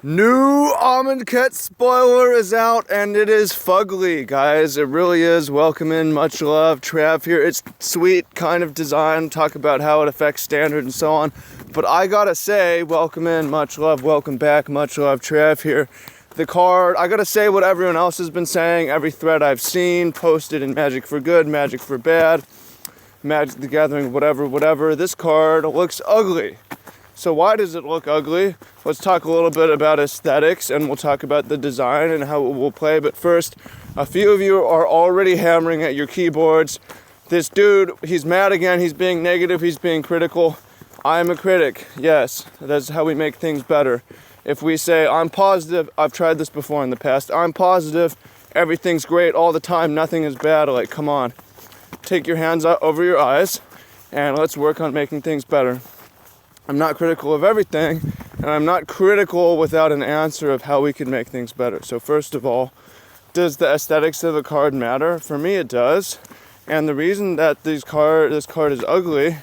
New Amonkhet spoiler is out, and it is fugly, guys. It really is. Welcome in, much love. Trav here. It's sweet kind of design. Talk about how it affects standard and so on. But I gotta say, welcome in, much love. Welcome back, much love. Trav here. The card, I gotta say what everyone else has been saying. Every thread I've seen posted in Magic for Good, Magic for Bad, Magic the Gathering, whatever. This card looks ugly. So why does it look ugly? Let's talk a little bit about aesthetics, and we'll talk about the design and how it will play. But first, a few of you are already hammering at your keyboards. This dude, he's mad again, he's being negative, he's being critical. I'm a critic, yes, that's how we make things better. If we say, I'm positive, I've tried this before in the past, I'm positive, everything's great all the time, nothing is bad, like, come on. Take your hands out over your eyes, and let's work on making things better. I'm not critical of everything, and I'm not critical without an answer of how we can make things better. So first of all, does the aesthetics of the card matter? For me, it does. And the reason that this card is ugly,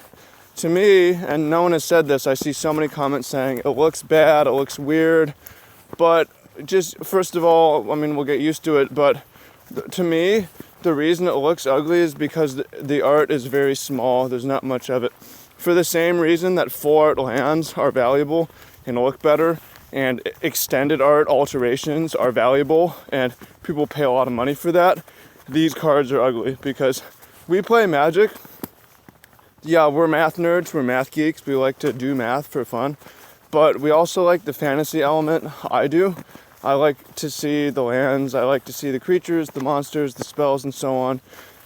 to me, and no one has said this, I see so many comments saying it looks bad, it looks weird, but just first of all, I mean, we'll get used to it, but to me, the reason it looks ugly is because the art is very small. There's not much of it. For the same reason that full art lands are valuable and look better, and extended art alterations are valuable, and people pay a lot of money for that, these cards are ugly because we play Magic. Yeah, we're math nerds, we're math geeks, we like to do math for fun, but we also like the fantasy element. I do. I like to see the lands, I like to see the creatures, the monsters, the spells, and so on.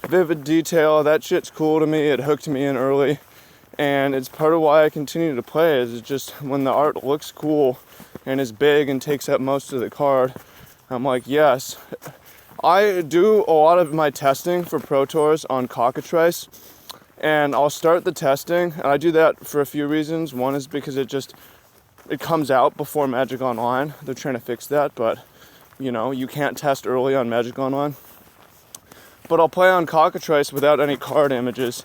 Vivid detail, that shit's cool to me, it hooked me in early. And it's part of why I continue to play, is it's just when the art looks cool and is big and takes up most of the card, I'm like, yes. I do a lot of my testing for Pro Tours on Cockatrice, and I'll start the testing, and I do that for a few reasons. One is because it comes out before Magic Online. They're trying to fix that, but you know, you can't test early on Magic Online. But I'll play on Cockatrice without any card images.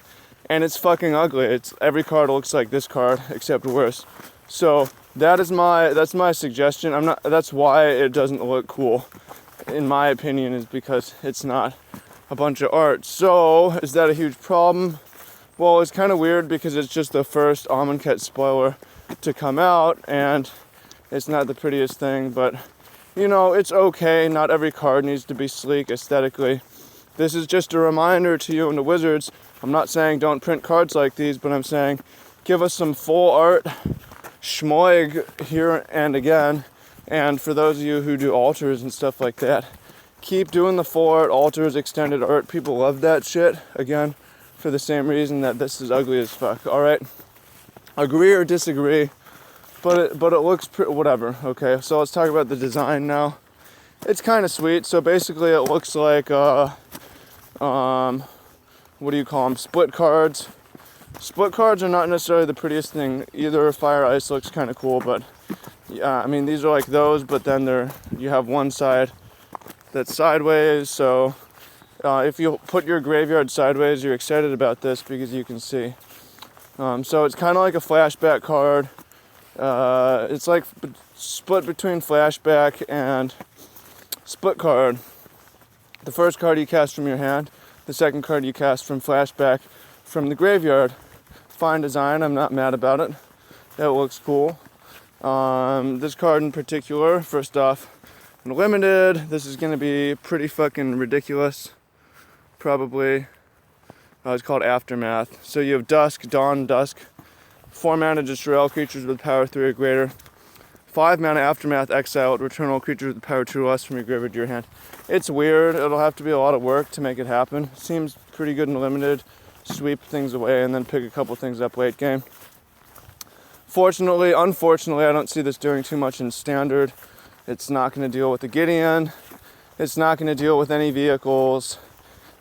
And it's fucking ugly. Every card looks like this card, except worse. So that's my suggestion. That's why it doesn't look cool, in my opinion, is because it's not a bunch of art. So is that a huge problem? Well, it's kind of weird because it's just the first Amonkhet spoiler to come out, and it's not the prettiest thing, but you know, it's okay. Not every card needs to be sleek aesthetically. This is just a reminder to you and the Wizards. I'm not saying don't print cards like these, but I'm saying give us some full art schmoig here and again. And for those of you who do alters and stuff like that, keep doing the full art, alters, extended art. People love that shit, again, for the same reason that this is ugly as fuck. All right, agree or disagree, but it looks whatever. Okay, so let's talk about the design now. It's kind of sweet. So basically, it looks like what do you call them? Split cards. Split cards are not necessarily the prettiest thing either. Fire Ice looks kind of cool, but yeah, I mean, these are like those, but then you have one side that's sideways. So if you put your graveyard sideways, you're excited about this because you can see. So it's kind of like a flashback card. It's like split between flashback and split card. The first card you cast from your hand, the second card you cast from flashback from the graveyard. Fine design, I'm not mad about it. That looks cool. This card in particular, first off, limited. This is going to be pretty fucking ridiculous. Probably. It's called Aftermath. So you have Dusk, Dawn, Dusk. 4 mana, destroy all creatures with power 3 or greater. 5 mana Aftermath, exile, return all creatures with power 2 or less from your graveyard to your hand. It's weird. It'll have to be a lot of work to make it happen. Seems pretty good and limited. Sweep things away and then pick a couple things up late game. Unfortunately, I don't see this doing too much in standard. It's not going to deal with the Gideon. It's not going to deal with any vehicles.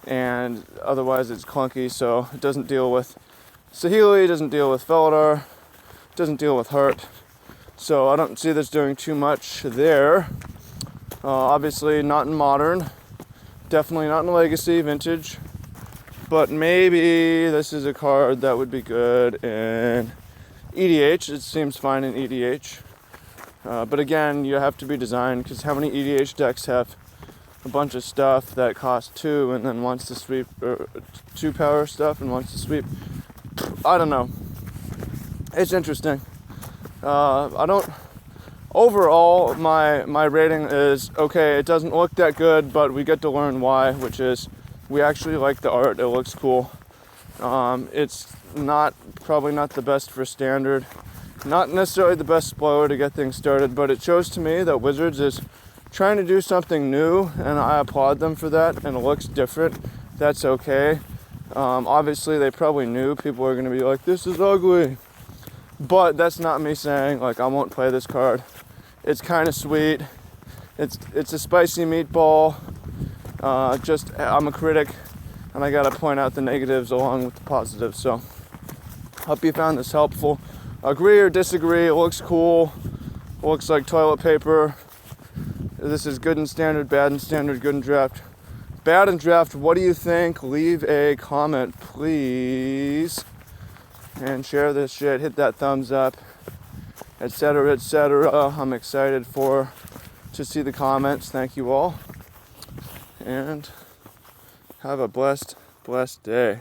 And otherwise it's clunky, so it doesn't deal with Saheeli, doesn't deal with Felidar, doesn't deal with Hurt. So I don't see this doing too much there. Obviously not in Modern, definitely not in Legacy, Vintage, but maybe this is a card that would be good in EDH. It seems fine in EDH. But again, you have to be designed, because how many EDH decks have a bunch of stuff that costs 2 and then wants to sweep, or 2 power stuff and wants to sweep? I don't know. It's interesting. I don't. Overall, my rating is okay. It doesn't look that good, but we get to learn why, which is we actually like the art. It looks cool. It's probably not the best for standard. Not necessarily the best spoiler to get things started, but it shows to me that Wizards is trying to do something new, and I applaud them for that, and it looks different. That's okay. Obviously, they probably knew people are going to be like, this is ugly. But that's not me saying, like, I won't play this card. It's kind of sweet. It's a spicy meatball. I'm a critic, and I got to point out the negatives along with the positives. So, hope you found this helpful. Agree or disagree, it looks cool. It looks like toilet paper. This is good in standard, bad in standard, good in draft. Bad in draft, what do you think? Leave a comment, please. And share this shit, hit that thumbs up, etc., etc. I'm excited to see the comments. Thank you all. And have a blessed day.